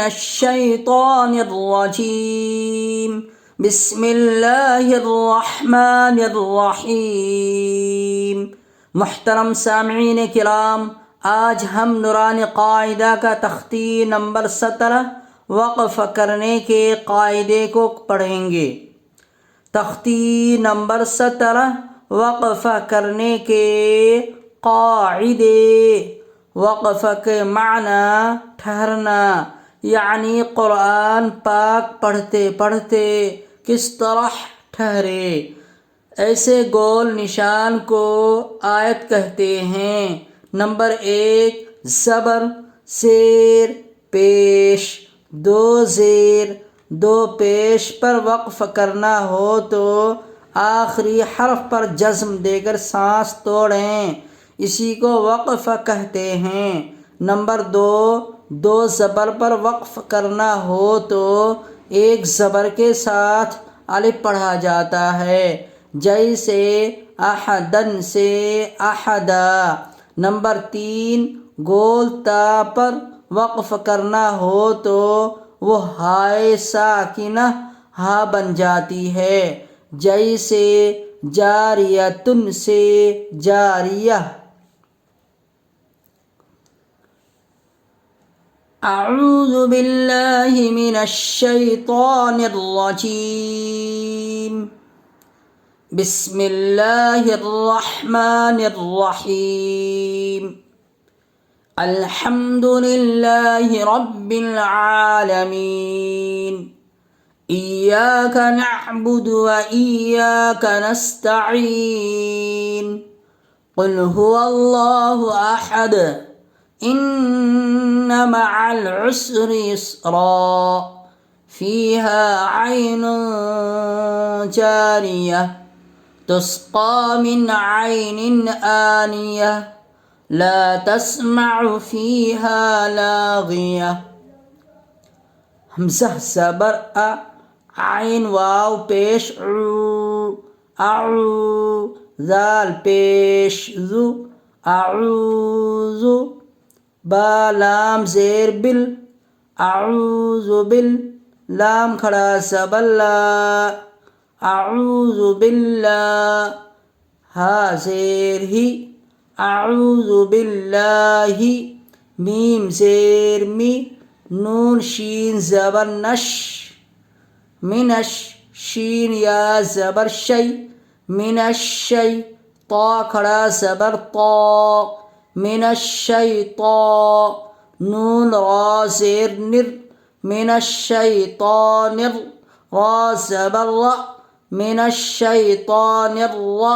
الشيطان الرجيم بسم الله الرحمن الرحیم۔ محترم سامعین کرام، آج ہم نورانی قاعدہ کا تختی نمبر 17 وقف کرنے کے قاعدے کو پڑھیں گے۔ تختی نمبر 17 وقف کرنے کے قاعدے۔ وقف کے معنی ٹھہرنا، یعنی قرآن پاک پڑھتے پڑھتے کس طرح ٹھہرے۔ ایسے گول نشان کو آیت کہتے ہیں۔ نمبر 1، زبر، زیر، پیش، 2 زیر 2 پیش پر وقف کرنا ہو تو آخری حرف پر جزم دے کر سانس توڑیں، اسی کو وقف کہتے ہیں۔ نمبر 2 زبر پر وقف کرنا ہو تو ایک زبر کے ساتھ الف پڑھا جاتا ہے، جیسے احدن سے احدا۔ نمبر 3 گول تا پر وقف کرنا ہو تو وہ ہائے ساکنہ ہا بن جاتی ہے، جیسے جاریتن سے جاریہ۔ اعوذ باللہ من الشیطان الرجیم، بسم اللہ الرحمن الرحیم، الحمد للہ رب العالمین، ایاک نعبد و ایاک نستعین، قل هو اللہ احد، ان مع العسر یسرا، فیہا عین جاریہ، تسقى من عين آنية، لا تسمع فيها لاغية۔ حمزہ زبر ا، عین واو پیش عو، اعو، ذال پیش ذو، اعوذ، با لام زیر بل، اعوذ بل، لام کھڑا زبر لا، اعوذ باللہ، ہا زیر ہی، اعوذ باللہ، میم زیر می، نون شین زبر نش، منش، شین یا زبر شی، من الشی، طا کھڑا زبر طا، من الشیطان، نون را زیر نر، من الشیطان را زبر را، من الشیطان الرا،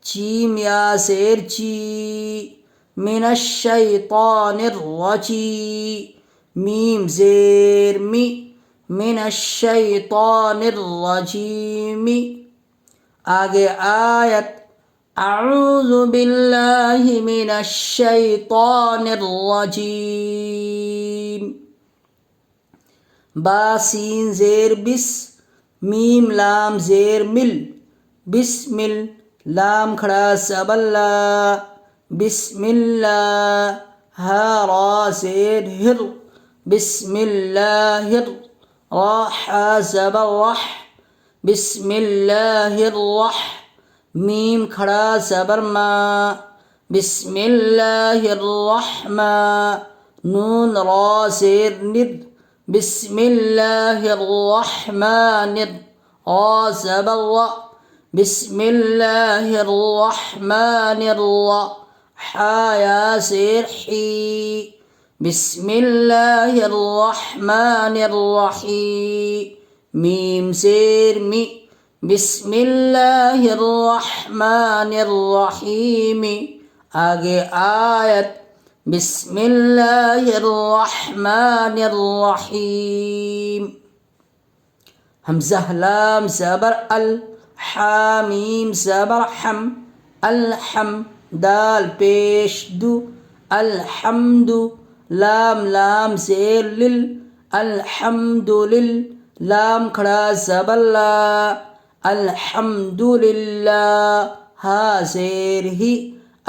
جیم یا زیر جی، من الشیطان الرجیم، میم زیر می، من الشیطان الرجیم۔ آگے آیت، اعوذ باللہ من الشیطان الرجیم، با سین زیر بس، میم لام زیر مل، بسمل، لام کھڑا زبر لا، بسم اللہ، ہا را زیر ہر، بسم اللہ را، حا زبر رح، بسم اللہ الرح، میم کھڑا زبر ما، بسم اللہ الرحمن، نون را زیر ند، بسم اللہ الرحمن، را زبر را، بسم اللہ الرحمن الرا، حا یا زیر حی، بسم اللہ الرحمن الرحیم، میم زیر می، بسم اللہ الرحمن الرحیم۔ آگے آیت، بسم اللہ الرحمن الرحیم، حمزہ لام زبر ال، حامیم زبر حم، الحم، دال پیش دو، الحمد، لام لام زیر لل، الحمد لل، لام کھڑا زبر لا، الحمد للہ، ہا زیر ہی،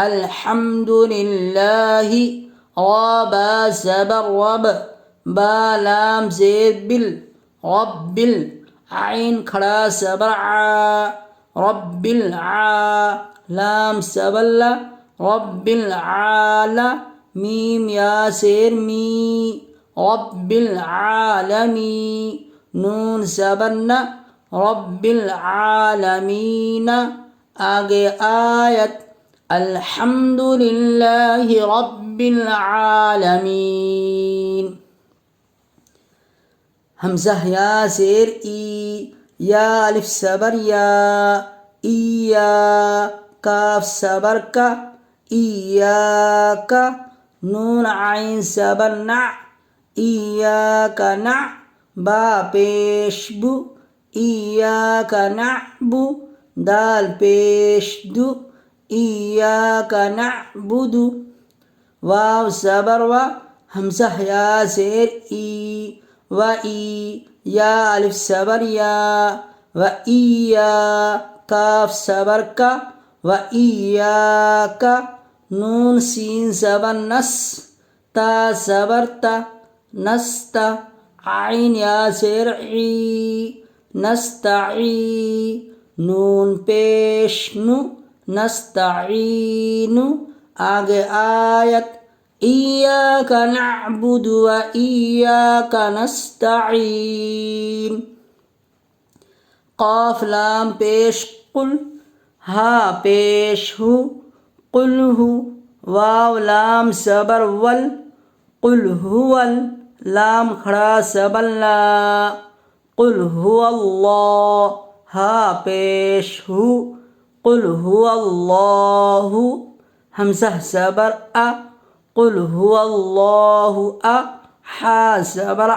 الحمد للہ، را با زبر رب، با لام زیر بل رب عین کھڑا صبر رب لام صبر رب میم یا زیر می رب العالمین نون صبر رب العالمین. آگے آیت الحمد للہ رب العالمین. حمزہ یا زیر ای یا الف صبر یا کاف صبر کا ایاک نون عین صبر ایاک با پیش بو ایاک نعبو دال پیش دو ایاک نعبد واو صبر و حمزہ یا زیر ای و ای یا الف صبر و ایا کاف صبر کا و ایاک نون سین صبر تا صبر نستا عین یا زیر نستعی نون پیش نستعین. آگے آیت ایاک نعبد و ایاک نستعین. قاف لام پیش قل ہا پیش ہو قل ہو واو لام صبر ول قل هو لام کھڑا صبر لا قل هو اللہ ہا پیش ہو قل هو اللہ حمزہ صبر قل هو اللہ حا صبر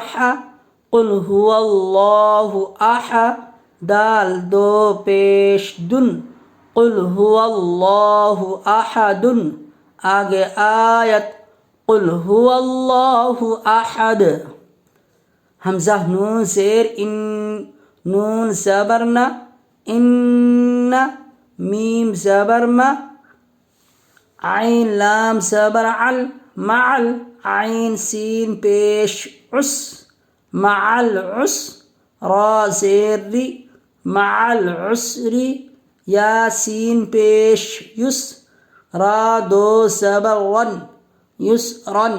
قل هو اللہ دال دو پیش دن قل هو اللہ احد. آگے آیت قل هو اللہ احد. حمزہ نون زیر ان نون صبرنا ان میم صبر ما عین لام صبر معل عین سین پیش مع العس را زیر ری مع العسر یا سین پیش را دو صبر یسرن.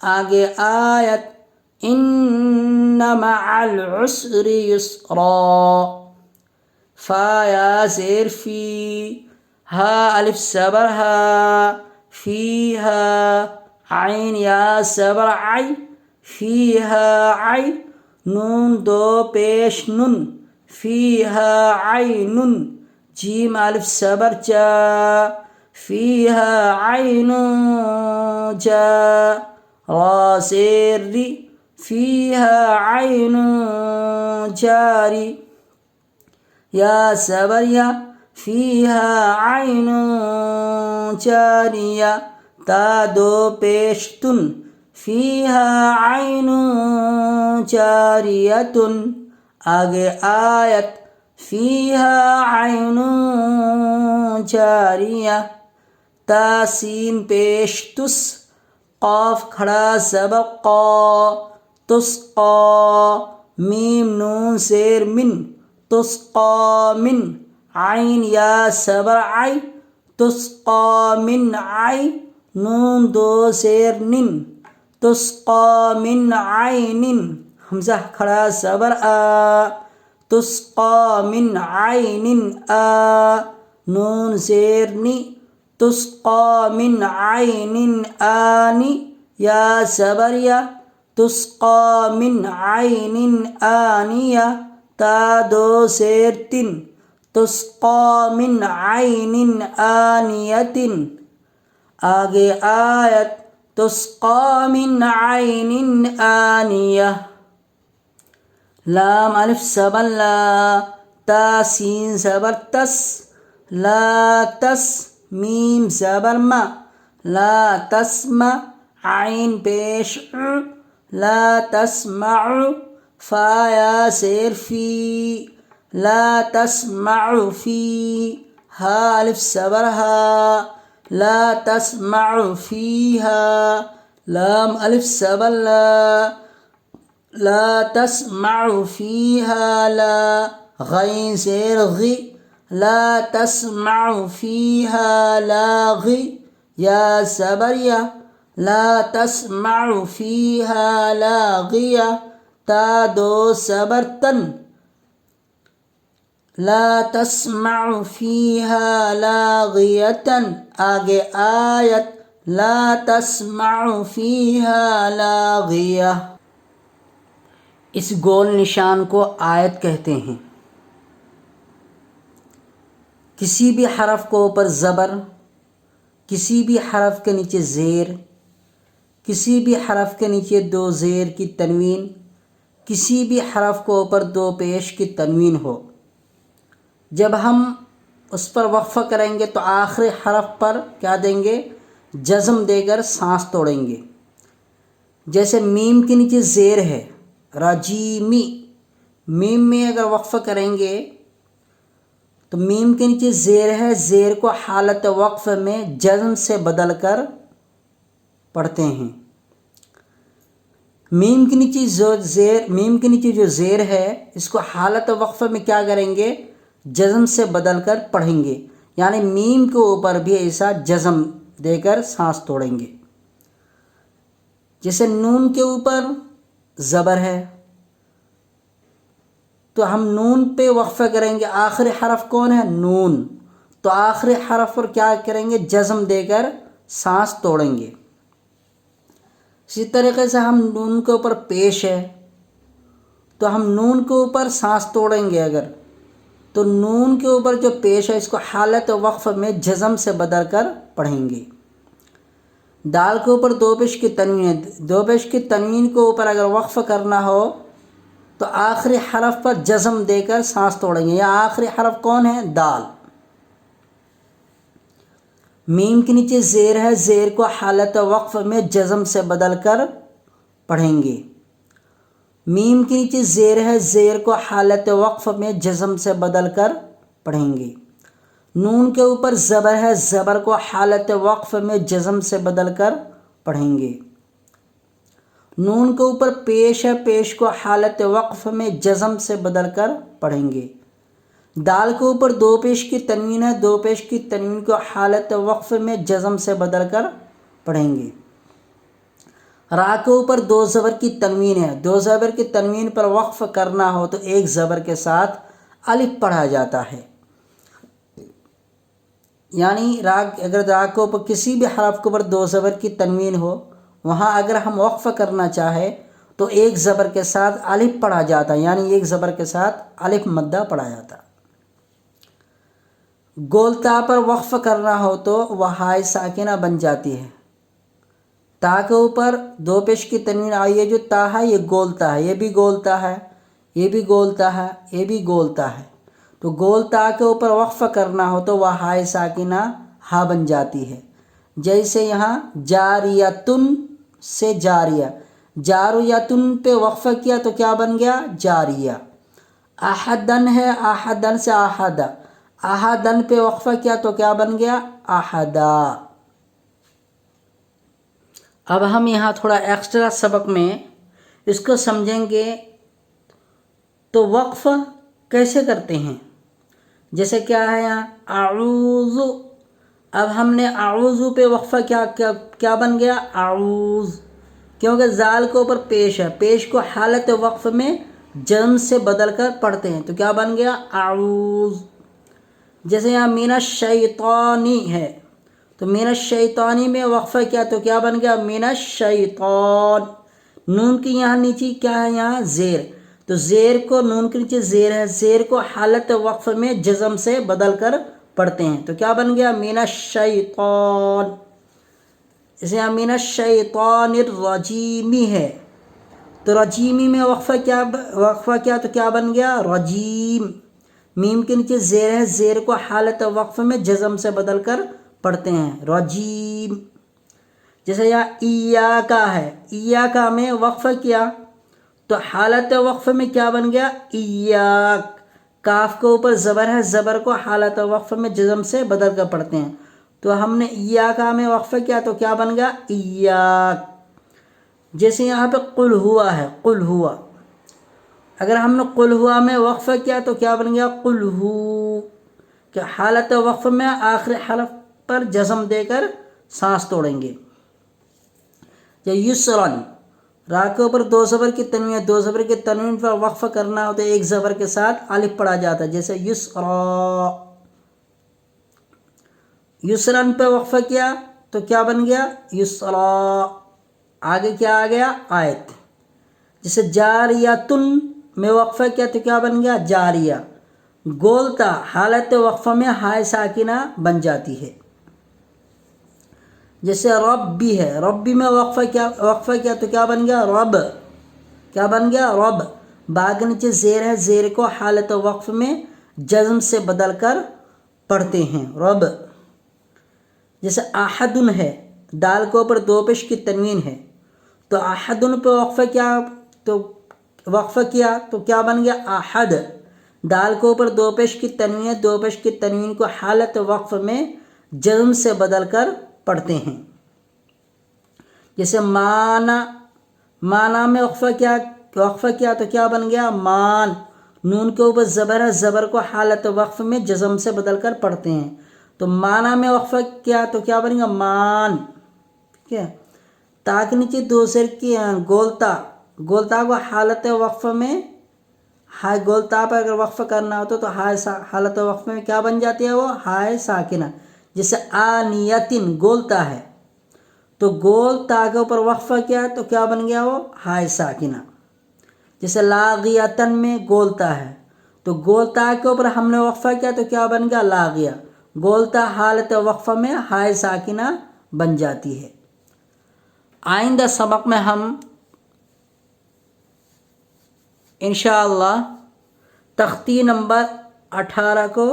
آگے آیت ان مع العسر یسرا فا یا زیر فی ہا الف صبر فیہا عین یا صبر فیہا نون دو پیش فیہا عین جیم الف صبر فیہا عین را زیر ری فیہا عین جاری یا صبر فیہا عین جاریہ تا دو پیش فیہا عین جاریۃ. آگے آیت فیہا عین جاریہ تا سین پیش قاف کھڑا صبر تسقا میم نون زیر من تسقا من عین یا صبر تسقا من نون دو زیر تسقا من عین حمزہ کھڑا صبر تسقا من عین نون زیر تسقا من عین آنی یا صبر تسقا من عین آنیہ تا دو زیر تسقا من عین آنیۃ. آگے آیت تسقا من عین آنیہ لام الف صبر لا تا سین صبر لا تس میم صبر ما لا تسمع عین پیش لا تسمع فا یا زیر فی لا تسمع فی ہا الف صبر لا تسمع فیہا لام الف صبر لا لا تسمع فيها لا غين زير غي لا تسمع فيها لاغي يا زبريا لا تسمع فيها لاغية تا دو زبرتن لا تسمع فيها لاغية آگے آیت لا تسمع فيها لاغية. اس گول نشان کو آیت کہتے ہیں. کسی بھی حرف کو اوپر زبر، کسی بھی حرف کے نیچے زیر، کسی بھی حرف کے نیچے دو زیر کی تنوین، کسی بھی حرف کو اوپر دو پیش کی تنوین ہو، جب ہم اس پر وقفہ کریں گے تو آخری حرف پر کیا دیں گے؟ جزم دے کر سانس توڑیں گے. جیسے میم کے نیچے زیر ہے راجیمی، میم میں اگر وقفہ کریں گے تو میم کے نیچے زیر ہے، زیر کو حالت وقف میں جزم سے بدل کر پڑھتے ہیں. میم کے نیچے جو زیر ہے اس کو حالت وقف میں کیا کریں گے؟ جزم سے بدل کر پڑھیں گے، یعنی میم کے اوپر بھی ایسا جزم دے کر سانس توڑیں گے. جیسے نون کے اوپر زبر ہے تو ہم نون پہ وقفہ کریں گے، آخری حرف کون ہے؟ نون، تو آخری حرف پر کیا کریں گے؟ جزم دے کر سانس توڑیں گے. اسی طریقے سے ہم نون کے اوپر پیش ہے تو ہم نون کے اوپر سانس توڑیں گے، اگر تو نون کے اوپر جو پیش ہے اس کو حالت وقف میں جزم سے بدل کر پڑھیں گے. دال کے اوپر دو پیش کی تنوین ہے، دو پیش کی تنوین کے اوپر اگر وقف کرنا ہو تو آخری حرف پر جزم دے کر سانس توڑیں گے. یا آخری حرف کون ہے؟ دال. میم کے نیچے زیر ہے، زیر کو حالت وقف میں جزم سے بدل کر پڑھیں گے. میم کے نیچے زیر ہے، زیر کو حالت وقف میں جزم سے بدل کر پڑھیں گے. نون کے اوپر زبر ہے، زبر کو حالت وقف میں جزم سے بدل کر پڑھیں گے. نون کے اوپر پیش ہے، پیش کو حالت وقف میں جزم سے بدل کر پڑھیں گے. دال کے اوپر دو پیش کی تنوین ہے، دو پیش کی تنوین کو حالت وقف میں جزم سے بدل کر پڑھیں گے. را کے اوپر دو زبر کی تنوین ہے، دو زبر کی تنوین پر وقف کرنا ہو تو ایک زبر کے ساتھ الف پڑھا جاتا ہے. یعنی اگر را کے اوپر کسی بھی حرف کے اوپر دو زبر کی تنوین ہو، وہاں اگر ہم وقف کرنا چاہے تو ایک زبر کے ساتھ الف پڑھا جاتا ہے، یعنی ایک زبر کے ساتھ الف مدہ پڑھا جاتا. گولتا پر وقف کرنا ہو تو وہ ہائے ساکنہ بن جاتی ہے. تا کے اوپر دو پیش کی تنوین آئی ہے، جو تا ہے یہ گولتا ہے، یہ بھی گولتا ہے، یہ بھی گولتا ہے، یہ بھی گولتا ہے. تو گولتا کے اوپر وقف کرنا ہو تو وہ ہائے ساکنہ ہا بن جاتی ہے. جیسے یہاں جاریتن سے جاریہ، جاریتن پہ وقف کیا تو کیا بن گیا؟ جاریہ. احدن ہے، احدن سے احدہ، احدن پہ وقفہ کیا تو کیا بن گیا؟ احدا. اب ہم یہاں تھوڑا ایکسٹرا سبق میں اس کو سمجھیں گے تو وقف کیسے کرتے ہیں. جیسے کیا ہے یہاں اعوذ، اب ہم نے اعوذ پہ وقفہ کیا بن گیا؟ اعوذ، کیونکہ زال کے اوپر پیش ہے، پیش کو حالت وقف میں جزم سے بدل کر پڑھتے ہیں تو کیا بن گیا؟ اعوذ. جیسے یہاں من الشیطانی ہے تو من الشیطانی میں وقفہ کیا تو کیا بن گیا؟ من الشیطان. نون کی یہاں نیچے کیا ہے؟ یہاں زیر، تو زیر کو نون کے نیچے زیر ہے، زیر کو حالت وقف میں جزم سے بدل کر پڑھتے ہیں تو کیا بن گیا؟ من الشیطان. جیسے یہاں من الشیطان الرجیمی ہے تو رجیمی میں وقفہ کیا تو کیا بن گیا؟ رجیم. میم کے نیچے زیر ہے، زیر کو حالت وقف میں جزم سے بدل کر پڑھتے ہیں رجیم. جیسے یہاں ایاکا ہے، ایاکا میں وقفہ کیا تو حالت وقف میں کیا بن گیا؟ ایاک. کاف کے اوپر زبر ہے، زبر کو حالت وقف میں جزم سے بدل کر پڑھتے ہیں تو ہم نے ایاکا میں وقفہ کیا تو کیا بن گیا؟ ایاک. جیسے یہاں پہ قل ہوا ہے، قل ہوا اگر ہم نے قل ہوا میں وقف کیا تو کیا بن گیا قل ہو، کہ حالت وقف میں آخری حرف پر جزم دے کر سانس توڑیں گے. یا یسرن، را کے اوپر دو زبر کی تنوین ہے، دو زبر کی تنوین پر وقف کرنا ہو تو ایک زبر کے ساتھ الف پڑھا جاتا ہے، جیسے یسرا. یسرن پہ وقف کیا تو کیا بن گیا یسرا. آگے کیا آ گیا آیت. جیسے جاریتن میں وقفہ کیا تو کیا بن گیا جاریہ. گولتا حالت وقفہ میں ہائے ساکنہ بن جاتی ہے. جیسے ربی ہے، ربی میں وقفہ کیا تو کیا بن گیا رب. کیا بن گیا رب. با کے نیچے زیر ہے، زیر کو حالت وقف میں جزم سے بدل کر پڑھتے ہیں رب. جیسے احدن ہے، دال کے اوپر دو پیش کی تنوین ہے تو احدن پہ وقفہ کیا تو کیا بن گیا احد. دال کے اوپر دو پیش کی تنوین ہے، دو پیش کی تنوین کو حالت وقف میں جزم سے بدل کر پڑھتے ہیں. جیسے مانا، مانا میں وقفہ کیا تو کیا بن گیا مان. نون کے اوپر زبر ہے، زبر کو حالت وقف میں جزم سے بدل کر پڑھتے ہیں تو مانا میں وقفہ کیا تو کیا بن گیا مان. ٹھیک ہے. تا کے نیچے دو زیر کی گولتا، گولتا کو حالت وقف میں ہائے، گولتا پر اگر وقف کرنا ہوتا تو ہائے حالت وقف میں کیا بن جاتی ہے وہ ہائے ساکنہ. جیسے آنیتن گولتا ہے تو گولتا کے اوپر وقف کیا تو کیا بن گیا وہ ہائے ساکنہ. جیسے لاغیتن میں گولتا ہے تو گولتا کے اوپر ہم نے وقفہ کیا تو کیا بن گیا لاغیہ. گولتا حالت وقفہ میں ہائے ساکنہ بن جاتی ہے. آئندہ سبق میں ہم انشاءاللہ تختی نمبر 18 کو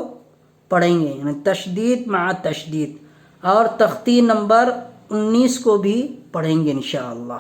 پڑھیں گے، یعنی تشدید مع تشدید، اور تختی نمبر 19 کو بھی پڑھیں گے انشاءاللہ.